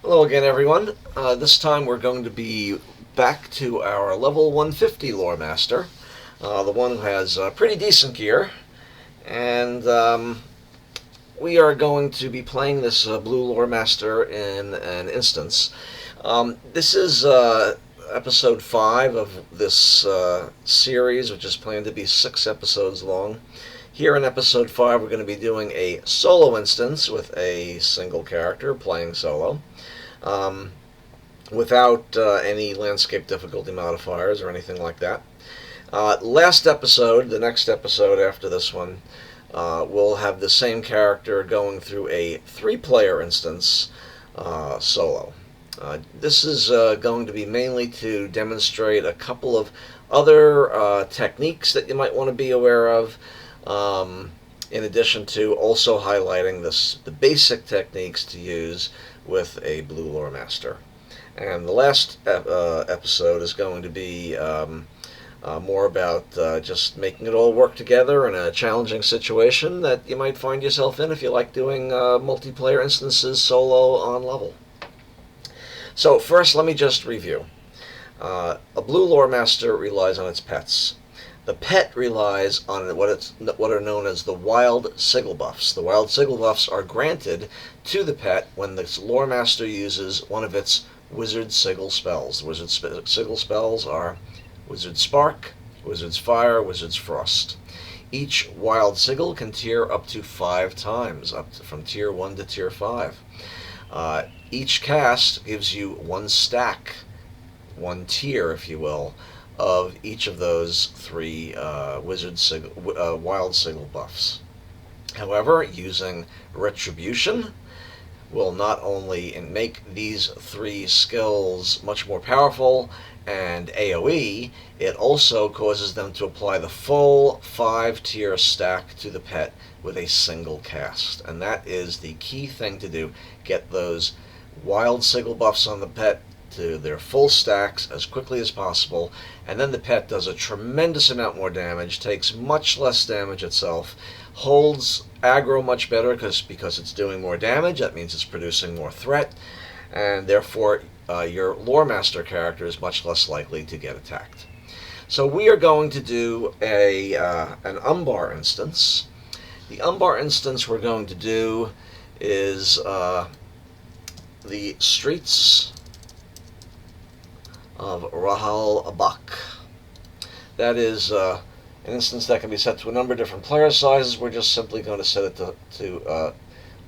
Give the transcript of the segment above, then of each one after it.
Hello again, everyone. This time we're going to be back to our level 150 lore master, the one who has pretty decent gear, and we are going to be playing this blue lore master in an instance. This is episode 5 of this series, which is planned to be 6 episodes long. Here in episode 5, we're going to be doing a solo instance with a single character playing solo. Without any landscape difficulty modifiers or anything like that. Last episode, the next episode after this one, we'll have the same character going through a 3-player instance solo. This is going to be mainly to demonstrate a couple of other techniques that you might want to be aware of, in addition to also highlighting the basic techniques to use with a blue lore master. And the last episode is going to be more about just making it all work together in a challenging situation that you might find yourself in if you like doing multiplayer instances solo on level. So first, let me just review. A blue lore master relies on its pets. The pet relies on what are known as the wild sigil buffs. The wild sigil buffs are granted to the pet when the lore master uses one of its wizard sigil spells. Wizard sigil spells are Wizard Spark, Wizard's Fire, Wizard's Frost. Each wild sigil can tier up to 5 times, from tier 1 to tier 5. Each cast gives you 1 stack, 1 tier, if you will, of each of those 3 wild sigil buffs. However, using Retribution will not only make these 3 skills much more powerful and AoE, it also causes them to apply the full 5-tier stack to the pet with a single cast. And that is the key thing to do. Get those wild sigil buffs on the pet to their full stacks as quickly as possible, and then the pet does a tremendous amount more damage, takes much less damage itself, holds aggro much better because it's doing more damage. That means it's producing more threat, and therefore your lore master character is much less likely to get attacked. So we are going to do an Umbar instance. The Umbar instance we're going to do is the Streets of Râhal Bakh. That is an instance that can be set to a number of different player sizes. We're just simply going to set it to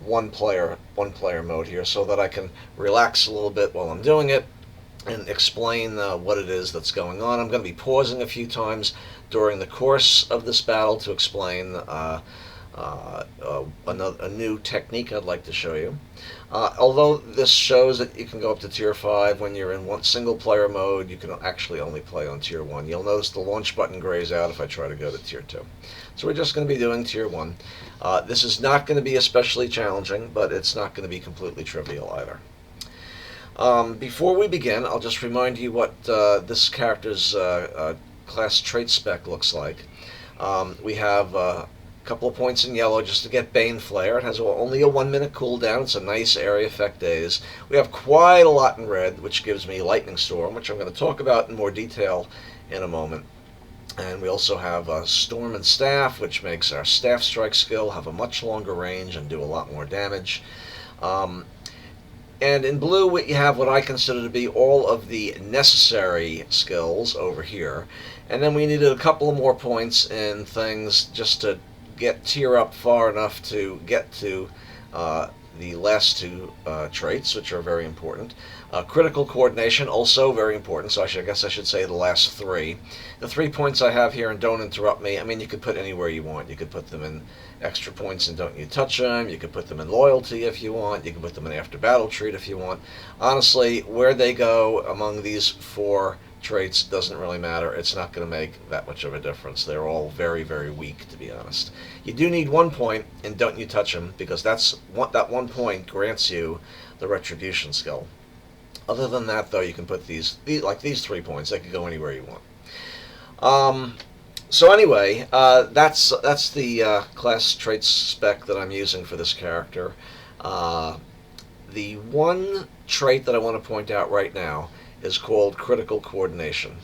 one player mode here, so that I can relax a little bit while I'm doing it and explain what it is that's going on. I'm going to be pausing a few times during the course of this battle to explain a new technique I'd like to show you. Although this shows that you can go up to tier 5 when you're in one single player mode, you can actually only play on tier 1. You'll notice the launch button grays out if I try to go to tier 2. So we're just going to be doing tier 1. This is not going to be especially challenging, but it's not going to be completely trivial either. Before we begin, I'll just remind you what this character's class trait spec looks like. We have couple of points in yellow just to get Bane Flare. It has only a 1-minute cooldown. It's a nice area effect daze. We have quite a lot in red, which gives me Lightning Storm, which I'm going to talk about in more detail in a moment. And we also have Storm and Staff, which makes our Staff Strike skill have a much longer range and do a lot more damage. And in blue, we have what I consider to be all of the necessary skills over here. And then we needed a couple of more points in things just to get tier up far enough to get to the last 2 traits, which are very important. Critical coordination, also very important, so I guess I should say the last 3. The 3 points I have here, and don't interrupt me, I mean, you could put anywhere you want. You could put them in extra points and don't you touch them. You could put them in loyalty if you want. You can put them in after battle treat if you want. Honestly, where they go among these 4 traits doesn't really matter. It's not going to make that much of a difference. They're all very, very weak, to be honest. You do need 1 point, and don't you touch them, because that 1 point grants you the Retribution skill. Other than that, though, you can put these like these 3 points. They can go anywhere you want. So anyway, that's the class traits spec that I'm using for this character. the one trait that I want to point out right now is called critical coordination.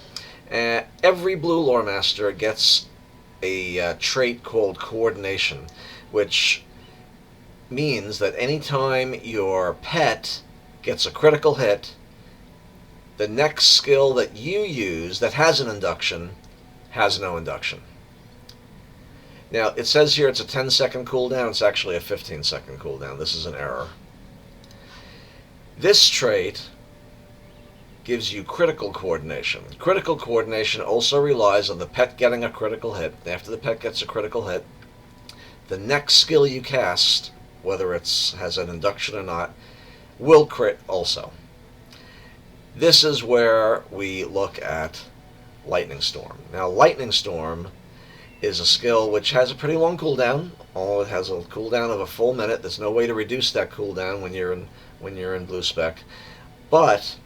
Every Blue Lore Master gets a trait called coordination, which means that anytime your pet gets a critical hit, the next skill that you use that has an induction has no induction. Now, it says here it's a 10-second cooldown. It's actually a 15-second cooldown. This is an error. This trait gives you critical coordination. Critical coordination also relies on the pet getting a critical hit. After the pet gets a critical hit, the next skill you cast, whether it has an induction or not, will crit also. This is where we look at Lightning Storm. Now, Lightning Storm is a skill which has a pretty long cooldown. It has a cooldown of a full minute. There's no way to reduce that cooldown when you're in blue spec, but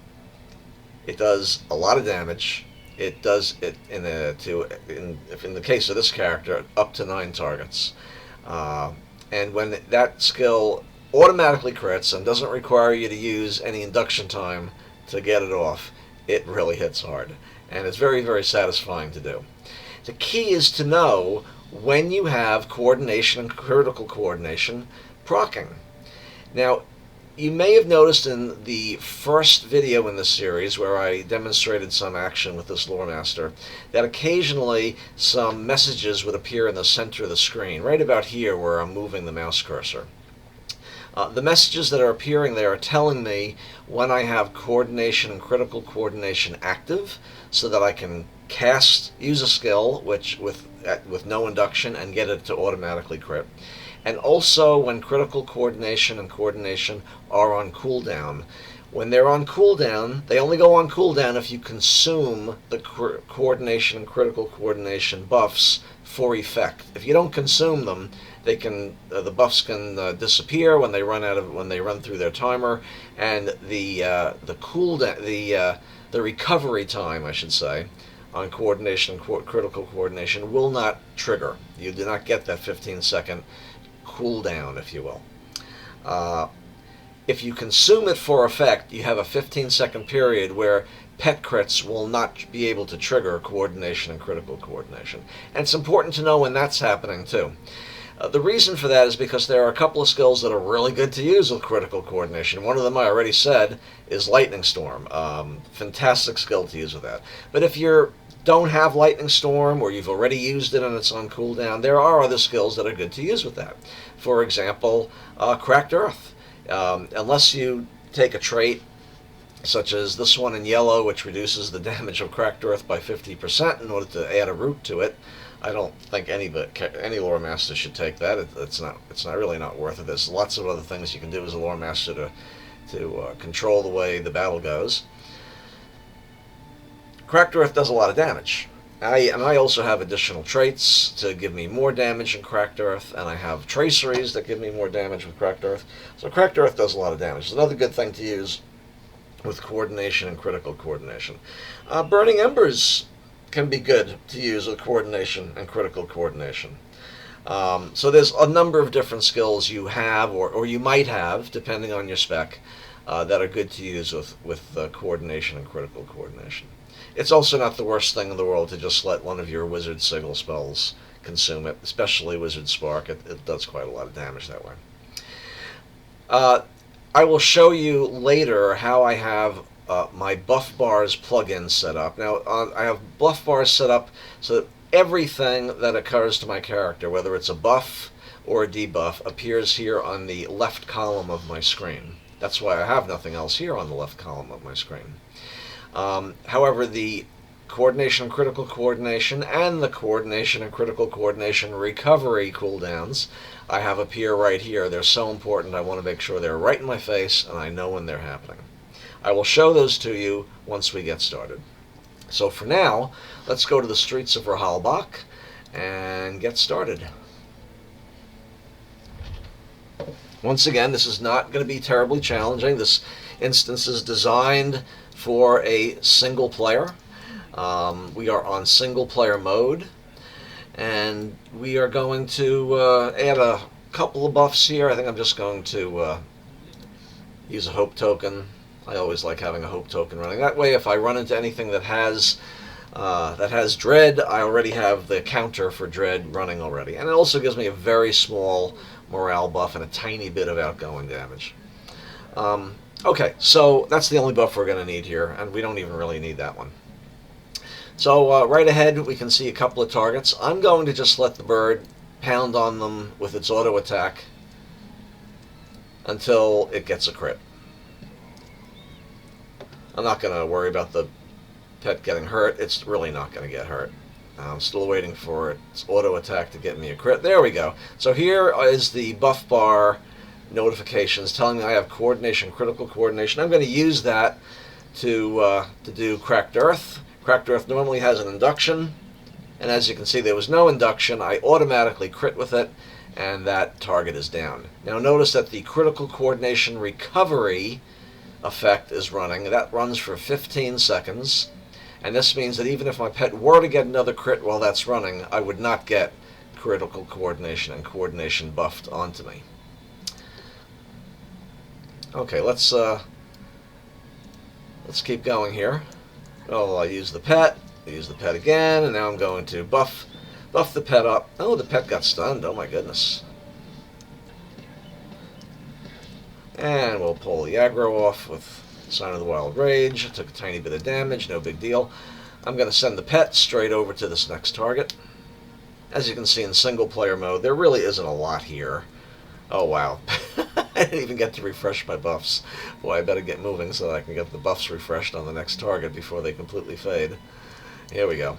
it does a lot of damage. It does it in the case of this character, up to 9 targets. And when that skill automatically crits and doesn't require you to use any induction time to get it off, it really hits hard. And it's very, very satisfying to do. The key is to know when you have coordination and critical coordination proccing. Now, you may have noticed in the first video in this series where I demonstrated some action with this Lore Master that occasionally some messages would appear in the center of the screen, right about here where I'm moving the mouse cursor. The messages that are appearing there are telling me when I have coordination and critical coordination active, so that I can use a skill with no induction and get it to automatically crit. And also when critical coordination and coordination are on cooldown. When they're on cooldown, they only go on cooldown if you consume the coordination and critical coordination buffs for effect. If you don't consume them, the buffs can disappear when they run through their timer, and the recovery time, I should say, on coordination and critical coordination will not trigger. You do not get that 15-second cooldown, if you will. If you consume it for effect, you have a 15-second period where pet crits will not be able to trigger coordination and critical coordination. And it's important to know when that's happening too. The reason for that is because there are a couple of skills that are really good to use with critical coordination. One of them I already said is Lightning Storm. Fantastic skill to use with that. But if you don't have Lightning Storm, or you've already used it and it's on cooldown, there are other skills that are good to use with that. For example, Cracked Earth. Unless you take a trait such as this one in yellow, which reduces the damage of Cracked Earth by 50% in order to add a root to it, I don't think any Lore Master should take that. It's really not worth it. There's lots of other things you can do as a Lore Master to control the way the battle goes. Cracked Earth does a lot of damage. I also have additional traits to give me more damage in Cracked Earth, and I have traceries that give me more damage with Cracked Earth. So Cracked Earth does a lot of damage. It's another good thing to use with coordination and critical coordination. Burning Embers can be good to use with coordination and critical coordination. So there's a number of different skills you have, or you might have, depending on your spec, that are good to use with coordination and critical coordination. It's also not the worst thing in the world to just let one of your Wizard Sigil spells consume it, especially Wizard Spark. It does quite a lot of damage that way. I will show you later how I have my BuffBars plugin set up. Now, I have BuffBars set up so that everything that occurs to my character, whether it's a buff or a debuff, appears here on the left column of my screen. That's why I have nothing else here on the left column of my screen. However, the coordination and critical coordination and the coordination and critical coordination recovery cooldowns I have appear right here. They're so important. I want to make sure they're right in my face and I know when they're happening. I will show those to you once we get started. So for now, let's go to the streets of Râhal Bakh and get started. Once again, this is not going to be terribly challenging. This instance is designed for a single player. We are on single player mode, and we are going to add a couple of buffs here. I think I'm just going to Use a hope token. I always like having a hope token running. That way, if I run into anything that has dread, I already have the counter for dread running already. And it also gives me a very small morale buff and a tiny bit of outgoing damage. Okay, so that's the only buff we're going to need here, and we don't even really need that one. So right ahead, we can see a couple of targets. I'm going to just let the bird pound on them with its auto attack until it gets a crit. I'm not going to worry about the pet getting hurt. It's really not going to get hurt. I'm still waiting for its auto attack to get me a crit. There we go. So here is the buff bar notifications telling me I have coordination, critical coordination. I'm going to use that to do Cracked Earth. Cracked Earth normally has an induction, and as you can see, there was no induction. I automatically crit with it, and that target is down. Now notice that the critical coordination recovery effect is running. That runs for 15 seconds, and this means that even if my pet were to get another crit while that's running, I would not get critical coordination and coordination buffed onto me. Okay, let's keep going here. Oh, I use the pet again, and now I'm going to buff the pet up. Oh, the pet got stunned. Oh my goodness. And we'll pull the aggro off with Sign of the Wild Rage. Took a tiny bit of damage, no big deal. I'm going to send the pet straight over to this next target. As you can see in single player mode, there really isn't a lot here. Oh wow. I didn't even get to refresh my buffs. Boy, I better get moving so that I can get the buffs refreshed on the next target before they completely fade. Here we go.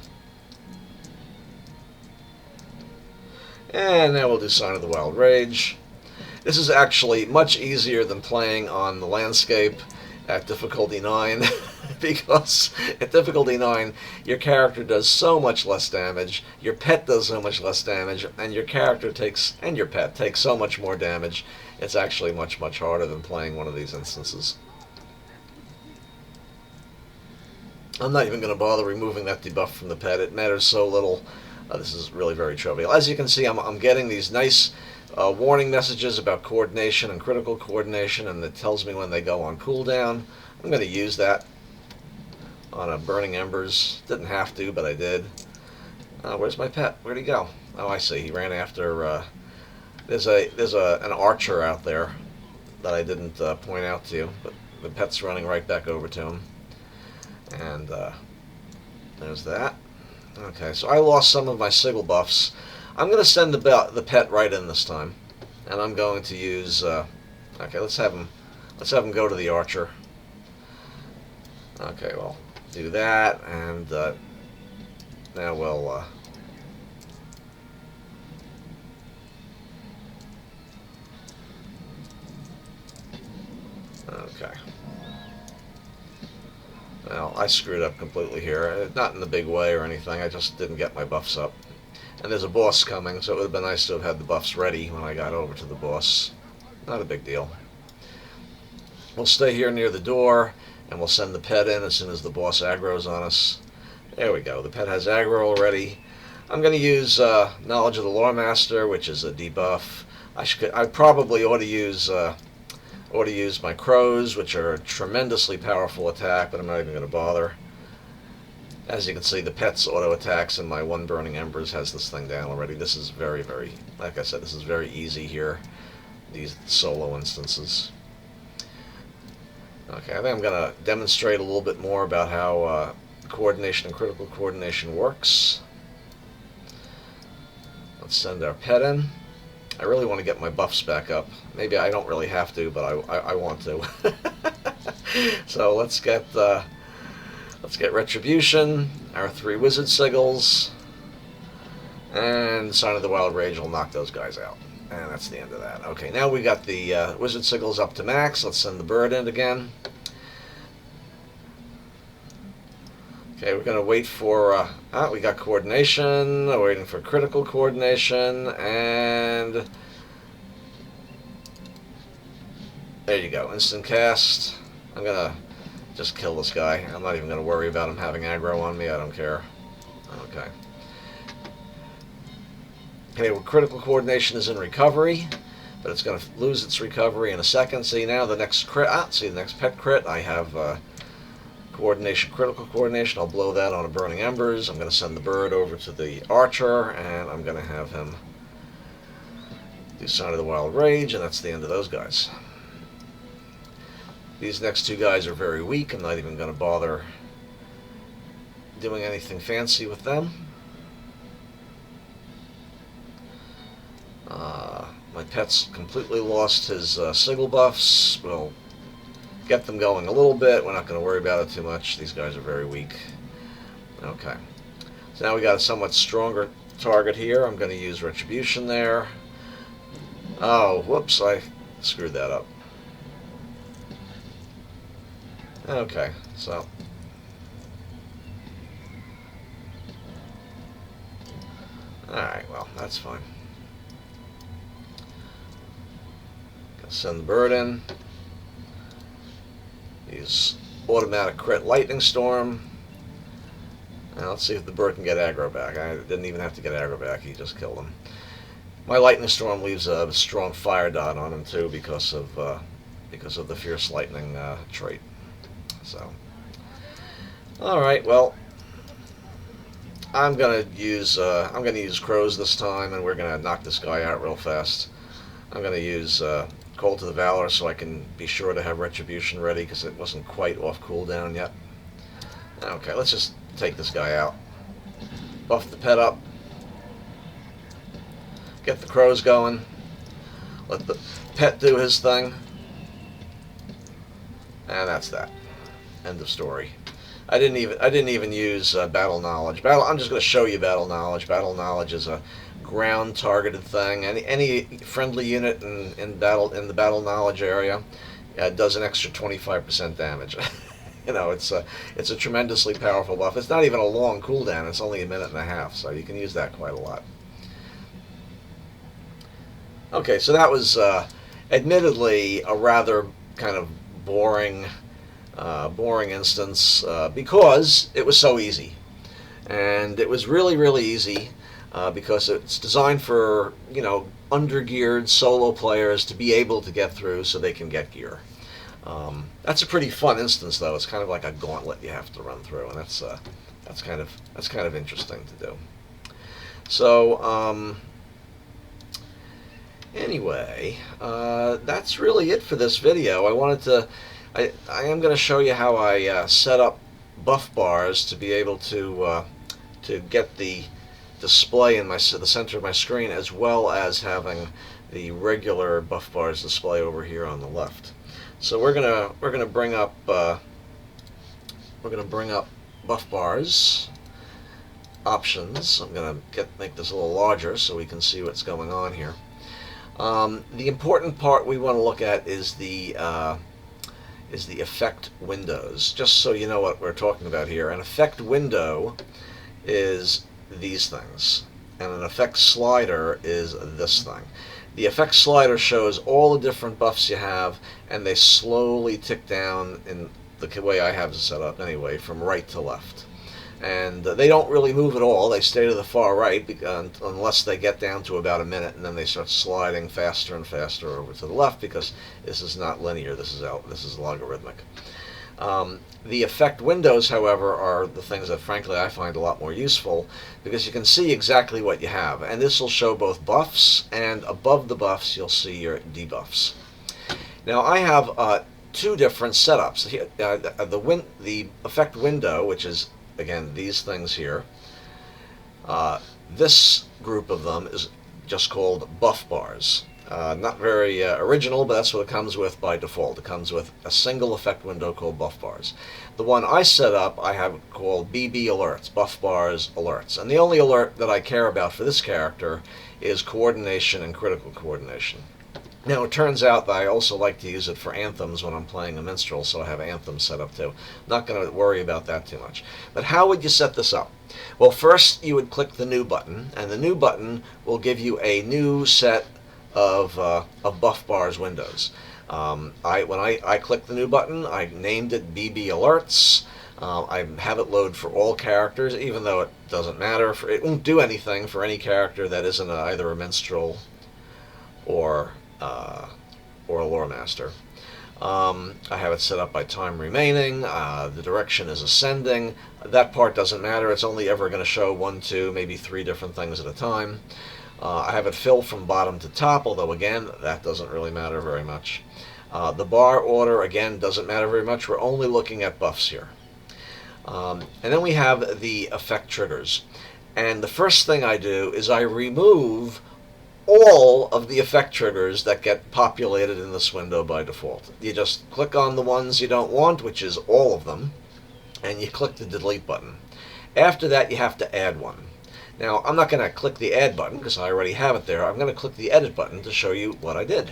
And now we'll do Sign of the Wild Rage. This is actually much easier than playing on the landscape at difficulty 9 because at difficulty 9 your character does so much less damage, your pet does so much less damage, and your character and your pet takes so much more damage. It's actually much harder than playing one of these instances. I'm not even going to bother removing that debuff from the pet. It matters so little. This is really very trivial. As you can see, I'm getting these nice warning messages about coordination and critical coordination, and it tells me when they go on cooldown. I'm going to use that on a Burning Embers. Didn't have to, but I did. Where's my pet? Where'd he go? Oh, I see. He ran after... There's an archer out there that I didn't point out to you, but the pet's running right back over to him. And there's that. Okay, so I lost some of my sigil buffs. I'm going to send the pet right in this time, and I'm going to use. Okay, let's have him go to the archer. Okay, well, do that, and now we'll. Okay. Well, I screwed up completely here. Not in a big way or anything. I just didn't get my buffs up. And there's a boss coming, so it would have been nice to have had the buffs ready when I got over to the boss. Not a big deal. We'll stay here near the door, and we'll send the pet in as soon as the boss aggro's on us. There we go. The pet has aggro already. I'm going to use Knowledge of the Lore Master, which is a debuff. I probably ought to use my crows, which are a tremendously powerful attack, but I'm not even going to bother. As you can see, the pet's auto attacks and my one Burning Embers has this thing down already. This is very, like I said, this is very easy here, these solo instances. Okay, I think I'm going to demonstrate a little bit more about how coordination and critical coordination works. Let's send our pet in. I really want to get my buffs back up. Maybe I don't really have to, but I want to. So let's get Retribution, our 3 Wizard Sigils, and Sign of the Wild Rage will knock those guys out. And that's the end of that. Okay, now we got the Wizard Sigils up to max. Let's send the bird in again. Okay, we're going to wait for, we got coordination, we're waiting for critical coordination, and there you go, instant cast. I'm going to just kill this guy. I'm not even going to worry about him having aggro on me, I don't care. Okay. Okay, well, critical coordination is in recovery, but it's going to lose its recovery in a second. See now the next crit. See the next pet crit. I have coordination, critical coordination. I'll blow that on a burning embers. I'm going to send the bird over to the archer, and I'm going to have him do Sign of the Wild Rage, and that's the end of those guys. These next two guys are very weak. I'm not even going to bother doing anything fancy with them. My pet's completely lost his sigil buffs. We'll get them going a little bit. We're not going to worry about it too much. These guys are very weak. Okay. So now we got a somewhat stronger target here. I'm going to use Retribution there. Oh, whoops, I screwed that up. Okay, so alright, well, that's fine. Gonna send the bird in. Use automatic crit Lightning Storm. Now let's see if the bird can get aggro back. I didn't even have to get aggro back, he just killed him. My Lightning Storm leaves a strong fire dot on him too because of the Fierce Lightning trait. So, all right. Well, I'm gonna use crows this time, and we're gonna knock this guy out real fast. I'm gonna use Call to the Valor so I can be sure to have Retribution ready because it wasn't quite off cooldown yet. Okay, let's just take this guy out. Buff the pet up. Get the crows going. Let the pet do his thing. And that's that. End of story. I didn't even use battle knowledge. I'm just going to show you battle knowledge. Battle knowledge is a ground targeted thing. Any friendly unit in the battle knowledge area does an extra 25% damage. You know, it's a tremendously powerful buff. It's not even a long cooldown. It's only a minute and a half, so you can use that quite a lot. Okay, so that was admittedly a rather kind of boring instance because it was so easy, and it was really easy because it's designed for undergeared solo players to be able to get through so they can get gear. That's a pretty fun instance, though. It's kind of like a gauntlet you have to run through, and that's kind of interesting to do. So anyway, that's really it for this video. I am going to show you how I set up BuffBars to be able to get the display in the center of my screen, as well as having the regular BuffBars display over here on the left. So we're gonna bring up BuffBars options. I'm gonna make this a little larger so we can see what's going on here. The important part we want to look at is the effect windows, just so you know what we're talking about here. An effect window is these things, and an effect slider is this thing. The effect slider shows all the different buffs you have, and they slowly tick down in the way I have it set up anyway, from right to left. And they don't really move at all. They stay to the far right unless they get down to about a minute, and then they start sliding faster and faster over to the left, because this is not linear. This is logarithmic. The effect windows, however, are the things that frankly I find a lot more useful, because you can see exactly what you have, and this will show both buffs, and above the buffs you'll see your debuffs. Now I have two different setups. Here, the effect window, which is again these things here, this group of them is just called BuffBars. Not very original, but that's what it comes with by default. It comes with a single effect window called BuffBars. The one I set up I have called BB Alerts, BuffBars Alerts, and the only alert that I care about for this character is coordination and critical coordination. Now it turns out that I also like to use it for anthems when I'm playing a minstrel, so I have anthems set up too. Not going to worry about that too much. But how would you set this up? Well, first you would click the new button, and the new button will give you a new set of BuffBars windows. When I clicked the new button, I named it BB Alerts. I have it load for all characters, even though it doesn't matter. It won't do anything for any character that isn't either a minstrel or or a lore master. I have it set up by time remaining. The direction is ascending. That part doesn't matter. It's only ever going to show 1, 2, maybe 3 different things at a time. I have it filled from bottom to top, although again, that doesn't really matter very much. The bar order, again, doesn't matter very much. We're only looking at buffs here. And then we have the effect triggers. And the first thing I do is I remove all of the effect triggers that get populated in this window by default. You just click on the ones you don't want, which is all of them, and you click the delete button. After that, you have to add one. Now, I'm not going to click the add button because I already have it there. I'm going to click the edit button to show you what I did.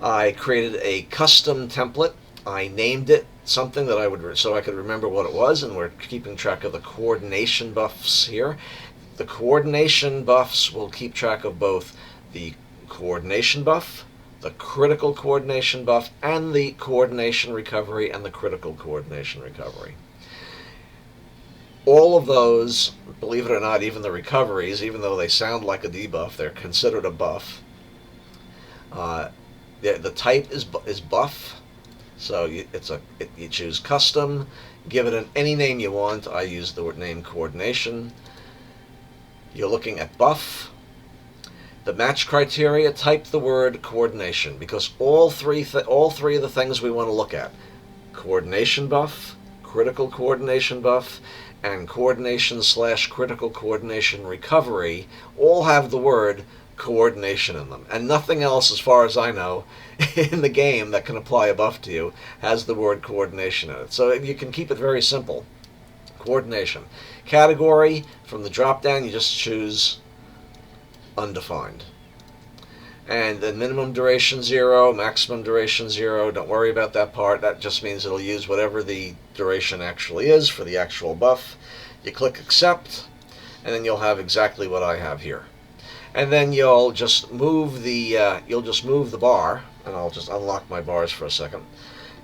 I created a custom template. I named it something that I would so I could remember what it was, and we're keeping track of the coordination buffs here. The coordination buffs will keep track of both the coordination buff, the critical coordination buff, and the coordination recovery and the critical coordination recovery. All of those, believe it or not, even the recoveries, even though they sound like a debuff, they're considered a buff. The type is buff, so you choose custom, give it any name you want. I use the name coordination. You're looking at buff. The match criteria, type the word coordination, because all three of the things we want to look at, coordination buff, critical coordination buff, and coordination/critical coordination recovery, all have the word coordination in them, and nothing else, as far as I know, in the game that can apply a buff to you has the word coordination in it. So you can keep it very simple. Coordination. Category, from the drop down you just choose undefined. And then minimum duration 0, maximum duration 0. Don't worry about that part. That just means it'll use whatever the duration actually is for the actual buff. You click accept, and then you'll have exactly what I have here. And then you'll just move the bar, and I'll just unlock my bars for a second.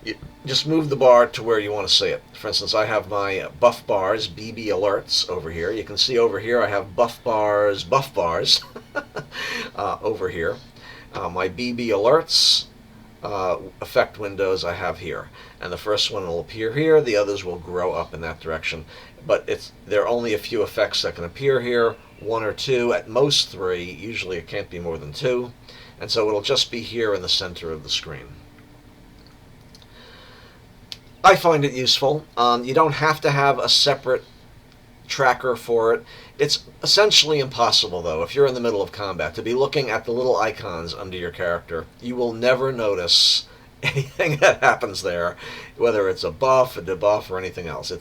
You just move the bar to where you want to see it. For instance, I have my BuffBars BB alerts over here. You can see over here I have BuffBars over here. My BB alerts effect windows I have here, and the first one will appear here. The others will grow up in that direction, but there are only a few effects that can appear here. 1 or 2, at most 3. Usually it can't be more than 2, and so it'll just be here in the center of the screen. I find it useful. You don't have to have a separate tracker for it. It's essentially impossible, though, if you're in the middle of combat, to be looking at the little icons under your character. You will never notice anything that happens there, whether it's a buff, a debuff, or anything else.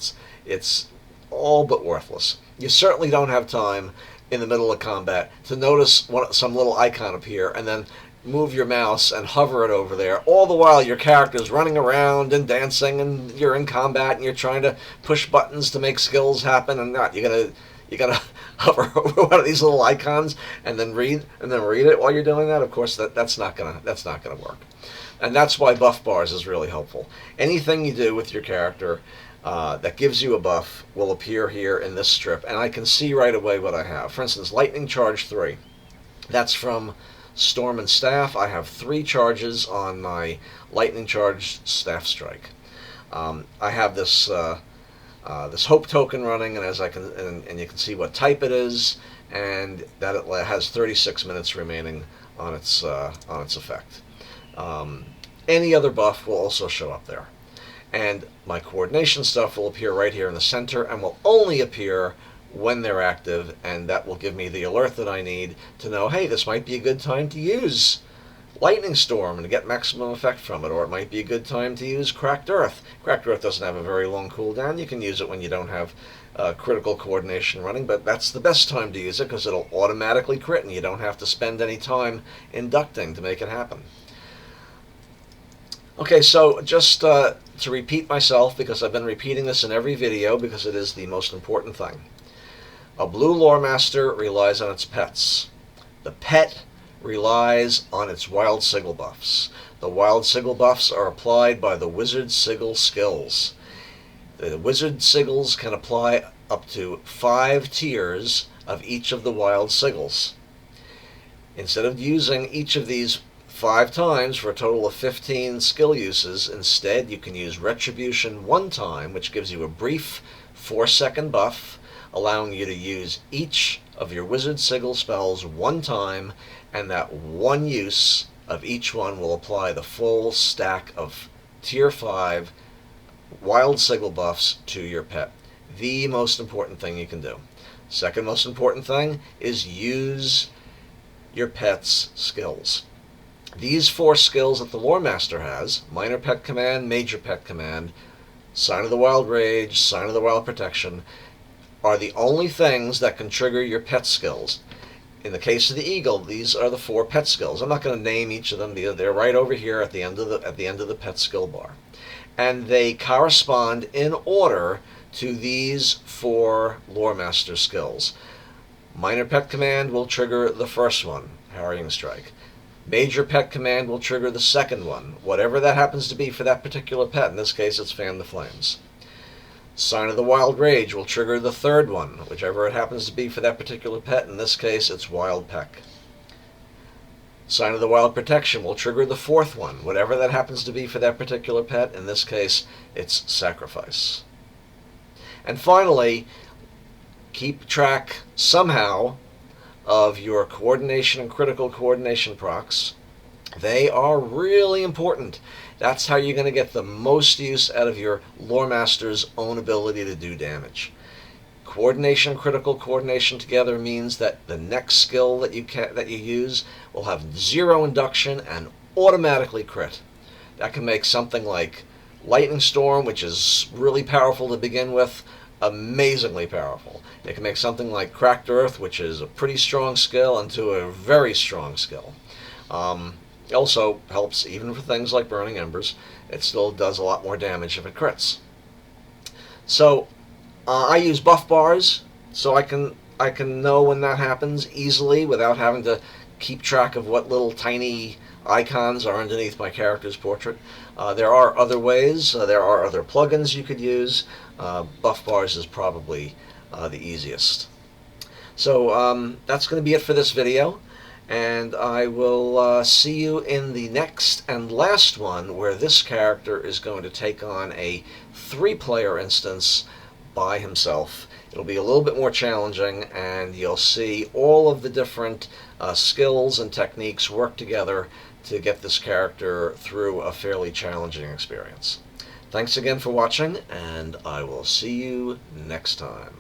It's all but worthless. You certainly don't have time in the middle of combat to notice some little icon appear and then move your mouse and hover it over there, all the while your character's running around and dancing, and you're in combat and you're trying to push buttons to make skills happen, and not. You gotta hover over one of these little icons and then read it while you're doing that. Of course, that's not gonna work, and that's why BuffBars is really helpful. Anything you do with your character that gives you a buff will appear here in this strip, and I can see right away what I have. For instance, Lightning Charge 3. That's from Storm and Staff. I have 3 charges on my Lightning Charge Staff Strike. I have this this Hope token running, and and you can see what type it is, and that it has 36 minutes remaining on its effect. Any other buff will also show up there, and my coordination stuff will appear right here in the center, and will only appear when they're active, and that will give me the alert that I need to know, hey, this might be a good time to use Lightning Storm and get maximum effect from it, or it might be a good time to use Cracked Earth. Cracked Earth doesn't have a very long cooldown. You can use it when you don't have critical coordination running, but that's the best time to use it because it'll automatically crit and you don't have to spend any time inducting to make it happen. Okay, so just to repeat myself, because I've been repeating this in every video because it is the most important thing. A blue lore master relies on its pets. The pet relies on its wild sigil buffs. The wild sigil buffs are applied by the wizard sigil skills. The wizard sigils can apply up to 5 tiers of each of the wild sigils. Instead of using each of these 5 times for a total of 15 skill uses. Instead, you can use Retribution 1 time, which gives you a brief 4-second buff, allowing you to use each of your Wizard Sigil spells 1 time, and that one use of each one will apply the full stack of Tier 5 Wild Sigil buffs to your pet. The most important thing you can do. Second most important thing is use your pet's skills. These 4 skills that the Lore Master has, Minor Pet Command, Major Pet Command, Sign of the Wild Rage, Sign of the Wild Protection, are the only things that can trigger your pet skills. In the case of the Eagle, these are the 4 pet skills. I'm not going to name each of them. They're right over here at the end of the pet skill bar. And they correspond in order to these 4 Lore Master skills. Minor Pet Command will trigger the first one, Harrying Strike. Major Pet Command will trigger the second one, whatever that happens to be for that particular pet. In this case, it's Fan the Flames. Sign of the Wild Rage will trigger the third one, whichever it happens to be for that particular pet. In this case, it's Wild Peck. Sign of the Wild Protection will trigger the fourth one, whatever that happens to be for that particular pet. In this case, it's Sacrifice. And finally, keep track somehow of your coordination and critical coordination procs. They are really important. That's how you're going to get the most use out of your Lore Master's own ability to do damage. Coordination and critical coordination together means that the next skill that you use will have 0 induction and automatically crit. That can make something like Lightning Storm, which is really powerful to begin with, amazingly powerful. It can make something like Cracked Earth, which is a pretty strong skill, into a very strong skill. It also helps even for things like Burning Embers. It still does a lot more damage if it crits. So I use BuffBars so I can know when that happens easily without having to keep track of what little tiny icons are underneath my character's portrait. There are other ways. There are other plugins you could use. BuffBars is probably the easiest. So that's going to be it for this video, and I will see you in the next and last one, where this character is going to take on a 3-player instance by himself. It'll be a little bit more challenging, and you'll see all of the different skills and techniques work together to get this character through a fairly challenging experience. Thanks again for watching, and I will see you next time.